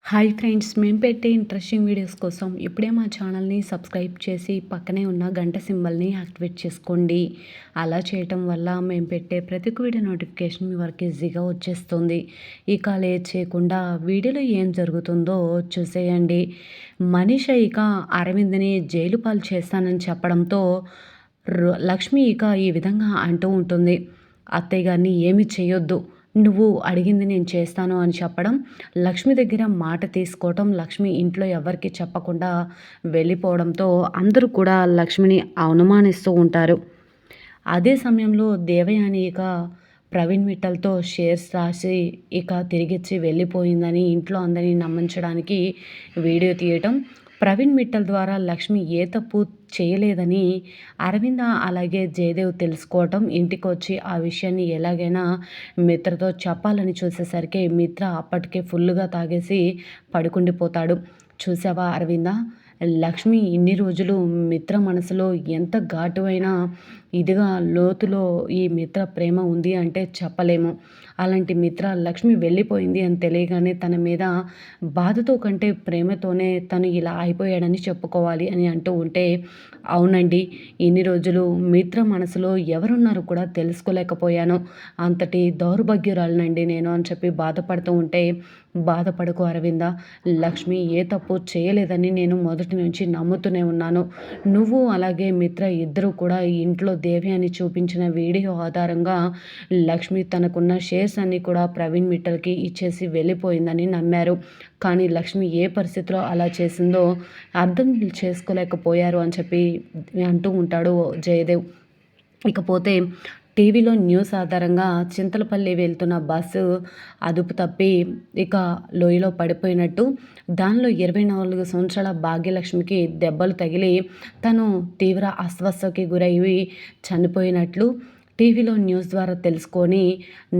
Hi friends, మేము పెట్టే interesting videos కోసం ఇప్పుడే మా ఛానల్ని సబ్స్క్రైబ్ చేసి పక్కనే ఉన్న గంట సింబల్ని యాక్టివేట్ చేసుకోండి. అలా చేయటం వల్ల మేము పెట్టే ప్రతి ఒక్క వీడియో నోటిఫికేషన్ మీ వరకు ఈజీగా వచ్చేస్తుంది. ఇక లేట్ చేయకుండా వీడియోలో ఏం జరుగుతుందో చూసేయండి. మనీష ఇక అరవింద్ని జైలు పాలు చేస్తానని చెప్పడంతో లక్ష్మి ఇక ఈ విధంగా అంటూ ఉంటుంది. అత్తయ్య గారిని ఏమీ చేయొద్దు, నువ్వు అడిగింది నేను చేస్తాను అని చెప్పడం, లక్ష్మి దగ్గర మాట తీసుకోవటం, లక్ష్మి ఇంట్లో ఎవరికీ చెప్పకుండా వెళ్ళిపోవడంతో అందరూ కూడా లక్ష్మిని అవమానిస్తూ ఉంటారు. అదే సమయంలో దేవయాని ఇక ప్రవీణ్ మిట్టల్తో షేర్స్ రాసి ఇక తిరిగిచ్చి వెళ్ళిపోయిందని ఇంట్లో అందరినీ నమ్మించడానికి వీడియో తీయటం, ప్రవీణ్ మిట్టల్ ద్వారా లక్ష్మి ఏ తప్పు చేయలేదని అరవింద అలాగే జయదేవ్ తెలుసుకోవటం, ఇంటికి వచ్చి ఆ విషయాన్ని ఎలాగైనా మిత్రతో చెప్పాలని చూసేసరికి మిత్ర అప్పటికే ఫుల్గా తాగేసి పడుకుండిపోతాడు. చూసావా అరవింద, లక్ష్మి ఇన్ని రోజులు మిత్ర మనసులో ఎంత ఘాటువైన ఇదిగా లోతులో ఈ మిత్ర ప్రేమ ఉంది అంటే చెప్పలేము. అలాంటి మిత్ర లక్ష్మి వెళ్ళిపోయింది అని తెలియగానే తన మీద బాధతో కంటే ప్రేమతోనే తను ఇలా అయిపోయాడని చెప్పుకోవాలి అని అంటూ ఉంటే, అవునండి, ఇన్ని రోజులు మిత్ర మనసులో ఎవరున్నారో కూడా తెలుసుకోలేకపోయాను, అంతటి దౌర్భాగ్యురాలనండి నేను అని చెప్పి బాధపడుతూ ఉంటే, బాధపడకు అరవింద, లక్ష్మి ఏ తప్పు చేయలేదని నేను మొదటి నుంచి నమ్ముతూనే ఉన్నాను. నువ్వు అలాగే మిత్ర ఇద్దరు కూడా ఇంట్లో దేవ్యాని చూపించిన వీడియో ఆధారంగా లక్ష్మి తనకున్న షేర్స్ అన్నీ కూడా ప్రవీణ్ మిట్టల్కి ఇచ్చేసి వెళ్ళిపోయిందని నమ్మారు. కానీ లక్ష్మి ఏ పరిస్థితిలో అలా చేసిందో అర్థం చేసుకోలేకపోయారు అని చెప్పి అంటూ ఉంటాడు జయదేవ్. ఇకపోతే టీవీలో న్యూస్ ఆధారంగా చింతలపల్లి వెళ్తున్న బస్సు అదుపు తప్పి ఇక లోయలో పడిపోయినట్టు, దానిలో 24 సంవత్సరాల భాగ్యలక్ష్మికి దెబ్బలు తగిలి తను తీవ్ర అస్వస్థకి గురయ్యి చనిపోయినట్లు టీవీలో న్యూస్ ద్వారా తెలుసుకొని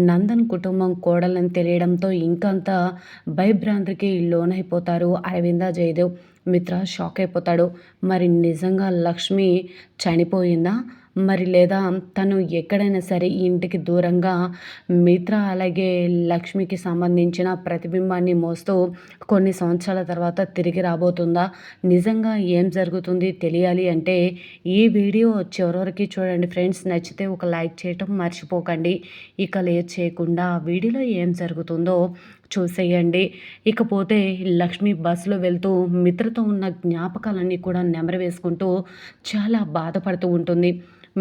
నందన్ కుటుంబం కోడలని తెలియడంతో ఇంకంత భయభ్రాంతికి లోనైపోతారు అరవింద, జయదేవ్. మిత్ర షాక్ అయిపోతాడు. మరి నిజంగా లక్ష్మి చనిపోయిందా, మరి లేదా తను ఎక్కడైనా సరే ఈ ఇంటికి దూరంగా మిత్ర అలాగే లక్ష్మికి సంబంధించిన ప్రతిబింబాన్ని మోస్తూ కొన్ని సంవత్సరాల తర్వాత తిరిగి రాబోతుందా, నిజంగా ఏం జరుగుతుంది తెలియాలి అంటే ఈ వీడియో చివరి వరకు చూడండి ఫ్రెండ్స్. నచ్చితే ఒక లైక్ చేయటం మర్చిపోకండి. ఇక లేట్ చేయకుండా వీడియోలో ఏం జరుగుతుందో చూసేయండి. ఇకపోతే లక్ష్మి బస్సులో వెళ్తూ మిత్రతో ఉన్న జ్ఞాపకాలన్నీ కూడా నెమరు వేసుకుంటూ చాలా బాధపడుతూ ఉంటుంది.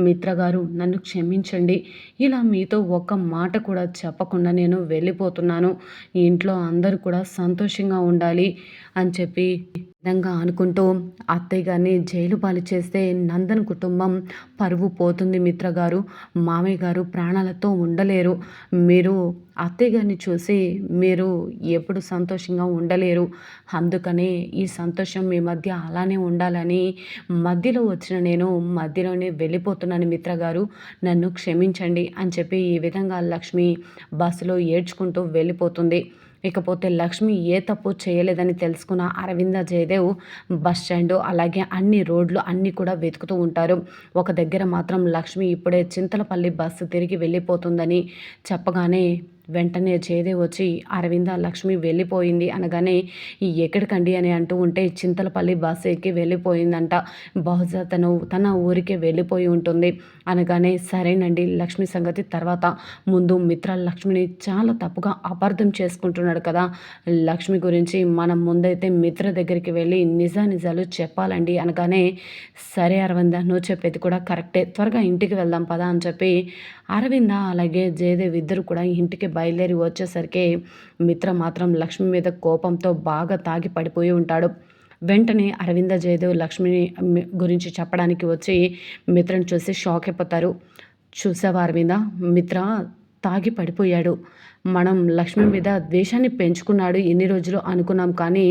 మిత్ర గారు, నన్ను క్షమించండి, ఇలా మీతో ఒక్క మాట కూడా చెప్పకుండా నేను వెళ్ళిపోతున్నాను, ఇంట్లో అందరూ కూడా సంతోషంగా ఉండాలి అని చెప్పి విధంగా అనుకుంటూ అత్తయ్య గారిని జైలు పాలు చేస్తే నందన్ కుటుంబం పరువు పోతుంది. మిత్ర గారు, మామయ్య గారు ప్రాణాలతో ఉండలేరు. మీరు అత్తయ్య గారిని చూసి మీరు ఎప్పుడు సంతోషంగా ఉండలేరు, అందుకనే ఈ సంతోషం మీ మధ్య అలానే ఉండాలని మధ్యలో వచ్చిన నేను మధ్యలోనే వెళ్ళిపోతున్నాను మిత్ర గారు, నన్ను క్షమించండి అని చెప్పి ఈ విధంగా లక్ష్మి బస్సులో ఏడ్చుకుంటూ వెళ్ళిపోతుంది. ఇకపోతే లక్ష్మి ఏ తప్పు చేయలేదని తెలుసుకున్న అరవింద, జయదేవ్ బస్ స్టాండ్ అలాగే అన్ని రోడ్లు అన్నీ కూడా వెతుకుతూ ఉంటారు. ఒక దగ్గర మాత్రం లక్ష్మి ఇప్పుడే చింతలపల్లి బస్సు తిరిగి వెళ్ళిపోతుందని చెప్పగానే వెంటనే జయదేవ్ వచ్చి అరవింద, లక్ష్మి వెళ్ళిపోయింది అనగానే ఎక్కడికండి అని అంటూ ఉంటే చింతలపల్లి బస్సు ఎక్కి వెళ్ళిపోయిందంట, బహుశా తన ఊరికే వెళ్ళిపోయి ఉంటుంది అనగానే, సరేనండి లక్ష్మి సంగతి తర్వాత, ముందు మిత్ర లక్ష్మిని చాలా తప్పుగా అపార్థం చేసుకుంటున్నాడు కదా, లక్ష్మి గురించి మనం ముందైతే మిత్ర దగ్గరికి వెళ్ళి నిజానిజాలు చెప్పాలండి అనగానే, సరే అరవింద, నువ్వు చెప్పేది కూడా కరెక్టే, త్వరగా ఇంటికి వెళ్దాం పదా అని చెప్పి అరవింద అలాగే జయదేవ్ ఇద్దరు కూడా ఇంటికి బయలుదేరి వచ్చేసరికి మిత్ర మాత్రం లక్ష్మి మీద కోపంతో బాగా తాగి పడిపోయి ఉంటాడు. వెంటనే అరవింద, జయదేవ్ లక్ష్మిని గురించి చెప్పడానికి వచ్చి మిత్రను చూసి షాక్ అయిపోతారు. చూసావా అరవింద, మిత్ర తాగి పడిపోయాడు, మనం లక్ష్మి మీద ద్వేషాన్ని పెంచుకున్నాడు ఎన్ని రోజులు అనుకున్నాం, కానీ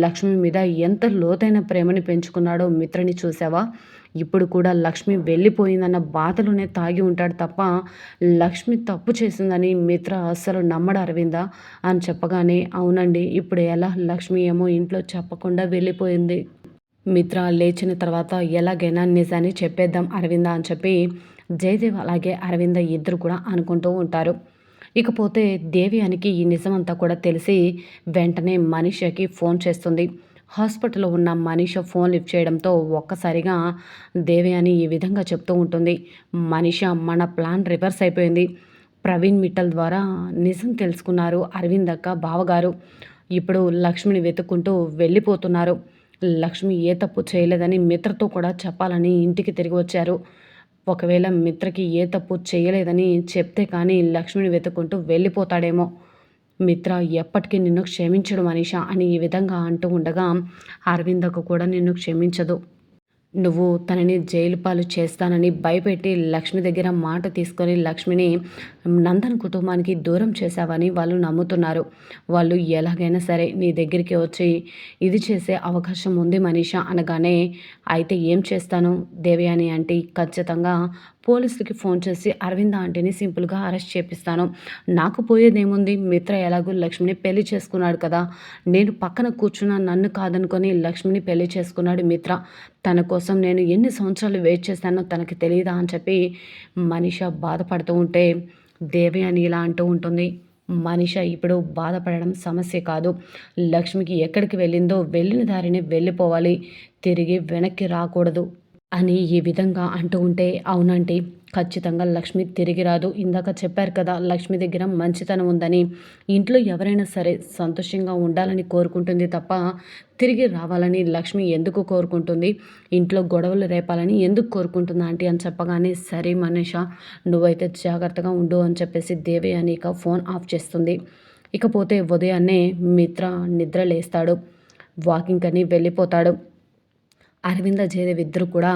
లక్ష్మి మీద ఎంత లోతైన ప్రేమని పెంచుకున్నాడో మిత్రని చూసావా, ఇప్పుడు కూడా లక్ష్మి వెళ్ళిపోయిందన్న బాధలోనే తాగి ఉంటాడు తప్ప లక్ష్మి తప్పు చేసిందని మిత్ర అస్సలు నమ్మడు అరవింద అని చెప్పగానే, అవునండి, ఇప్పుడు ఎలా, లక్ష్మి ఏమో ఇంట్లో చెప్పకుండా వెళ్ళిపోయింది, మిత్ర లేచిన తర్వాత ఎలాగైనా నిజాన్ని చెప్పేద్దాం అరవింద అని చెప్పి జయదేవ్ అలాగే అరవింద ఇద్దరు కూడా అనుకుంటూ ఉంటారు. ఇకపోతే దేవయానికి ఈ నిజమంతా కూడా తెలిసి వెంటనే మనీషాకి ఫోన్ చేస్తుంది. హాస్పిటల్‌లో ఉన్న మనీష ఫోన్ లిఫ్ట్ చేయడంతో ఒక్కసారిగా దేవయాని ఈ విధంగా చెప్తూ ఉంటుంది. "మనీష, మన ప్లాన్ రివర్స్ అయిపోయింది. ప్రవీణ్ మిట్టల్ ద్వారా నిజం తెలుసుకున్నారు అరవింద్ అక్క, బావగారు. ఇప్పుడు లక్ష్మిని వెతుక్కుంటూ వెళ్ళిపోతున్నారు. లక్ష్మి ఏ తప్పు చేయలేదని మిత్రతో కూడా చెప్పాలని ఇంటికి తిరిగి వచ్చారు. ఒకవేళ మిత్రకి ఏ తప్పు చేయలేదని చెప్తే కానీ లక్ష్మిని వెతుక్కుంటూ వెళ్ళిపోతాడేమో. మిత్ర ఎప్పటికీ నిన్ను క్షమించడు మనీషా" అని ఈ విధంగా అంటూ ఉండగా, అరవిందకు కూడా నిన్ను క్షమించదు. నువ్వు తనని జైలు పాలు చేస్తానని భయపెట్టి లక్ష్మి దగ్గర మాట తీసుకొని లక్ష్మిని నందన్ కుటుంబానికి దూరం చేశావని వాళ్ళు నమ్ముతున్నారు. వాళ్ళు ఎలాగైనా సరే నీ దగ్గరికి వచ్చి ఇది చేసే అవకాశం ఉంది మనీషా అనగానే, అయితే ఏం చేస్తాను దేవయాని ఆంటీ, ఖచ్చితంగా పోలీసులకి ఫోన్ చేసి అరవింద ఆంటీని సింపుల్గా అరెస్ట్ చేపిస్తాను. నాకు పోయేదేముంది, మిత్ర ఎలాగో లక్ష్మిని పెళ్లి చేసుకున్నాడు కదా. నేను పక్కన కూర్చున్న నన్ను కాదనుకొని లక్ష్మిని పెళ్లి చేసుకున్నాడు మిత్ర. తన కోసం నేను ఎన్ని సంవత్సరాలు వెయిట్ చేశానో తనకి తెలియదా అని చెప్పి మనీష బాధపడుతూ ఉంటే, దేవయాని ఇలా అంటూ ఉంటుంది. మనీష ఇప్పుడు బాధపడడం సమస్య కాదు. లక్ష్మికి ఎక్కడికి వెళ్ళిందో వెళ్ళిన దారినే వెళ్ళిపోవాలి. తిరిగి వెనక్కి రాకూడదు అని ఈ విధంగా అంటూ ఉంటే, అవునంటీ, ఖచ్చితంగా లక్ష్మి తిరిగి రాదు. ఇందాక చెప్పారు కదా లక్ష్మి దగ్గర మంచితనం ఉందని. ఇంట్లో ఎవరైనా సరే సంతోషంగా ఉండాలని కోరుకుంటుంది తప్ప తిరిగి రావాలని లక్ష్మి ఎందుకు కోరుకుంటుంది? ఇంట్లో గొడవలు రేపాలని ఎందుకు కోరుకుంటుంది ఆంటీ అని చెప్పగానే, సరే మనీష, నువ్వైతే జాగ్రత్తగా ఉండు అని చెప్పేసి దేవయాని ఇక ఫోన్ ఆఫ్ చేస్తుంది. ఇకపోతే ఉదయాన్నే మిత్ర నిద్ర లేస్తాడు. వాకింగ్ అని వెళ్ళిపోతాడు. అరవింద, జయదేవ్ ఇద్దరు కూడా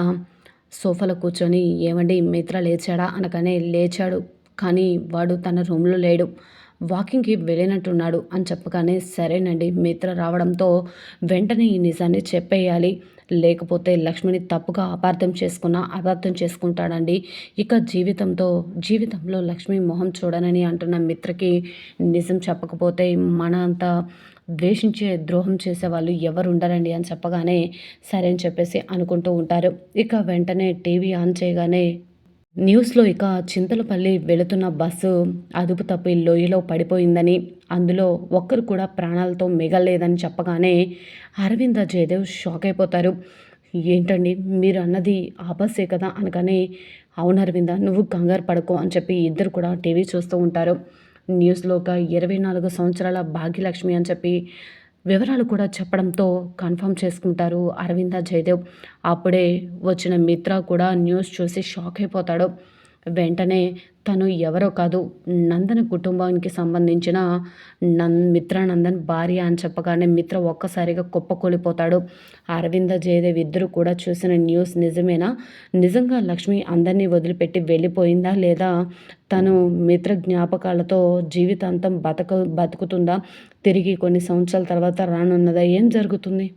సోఫాలో కూర్చొని, ఏమండి మిత్ర లేచాడా అనగానే, లేచాడు కానీ వాడు తన రూమ్లో లేడు, వాకింగ్కి వెళ్ళినట్టున్నాడు అని చెప్పగానే, సరేనండి, మిత్ర రావడంతో వెంటనే ఈ నిజాన్ని చెప్పేయాలి, లేకపోతే లక్ష్మిని తప్పుగా అపార్థం చేసుకుంటాడండి. ఇక జీవితంలో లక్ష్మి మొహం చూడనని అంటున్న మిత్రకి నిజం చెప్పకపోతే మన అంత ద్వేషించే ద్రోహం చేసేవాళ్ళు ఎవరు ఉండరండి అని చెప్పగానే, సరే అని చెప్పేసి అనుకుంటూ ఉంటారు. ఇక వెంటనే టీవీ ఆన్ చేయగానే న్యూస్లో ఇక చింతలపల్లి వెళుతున్న బస్సు అదుపు తప్పి లోయలో పడిపోయిందని, అందులో ఒక్కరు కూడా ప్రాణాలతో మిగలలేదని చెప్పగానే అరవింద, జయదేవ్ షాక్ అయిపోతారు. ఏంటండి మీరు అన్నది ఆ బస్సే కదా అనగానే, అవును అరవింద, నువ్వు కంగారు పడకు అని చెప్పి ఇద్దరు కూడా టీవీ చూస్తూ ఉంటారు. న్యూస్లో ఒక 24 సంవత్సరాల భాగ్యలక్ష్మి అని చెప్పి వివరాలు కూడా చెప్పడంతో కన్ఫర్మ్ చేసుకుంటారు అరవింద, జయదేవ్. అప్పుడే వచ్చిన మిత్ర కూడా న్యూస్ చూసి షాక్ అయిపోతాడు. వెంటనే తను ఎవరో కాదు, నందన కుటుంబానికి సంబంధించిన మిత్రానందన్ భార్య అని చెప్పగానే మిత్ర ఒక్కసారిగా కుప్పకూలిపోతాడు. అరవింద, జయదేవ్ ఇద్దరు కూడా చూసిన న్యూస్ నిజమేనా? నిజంగా లక్ష్మి అందరినీ వదిలిపెట్టి వెళ్ళిపోయిందా, లేదా తను మిత్ర జ్ఞాపకాలతో జీవితాంతం బతుకుతుందా, తిరిగి కొన్ని సంవత్సరాల తర్వాత రానున్నదా, ఏం జరుగుతుంది?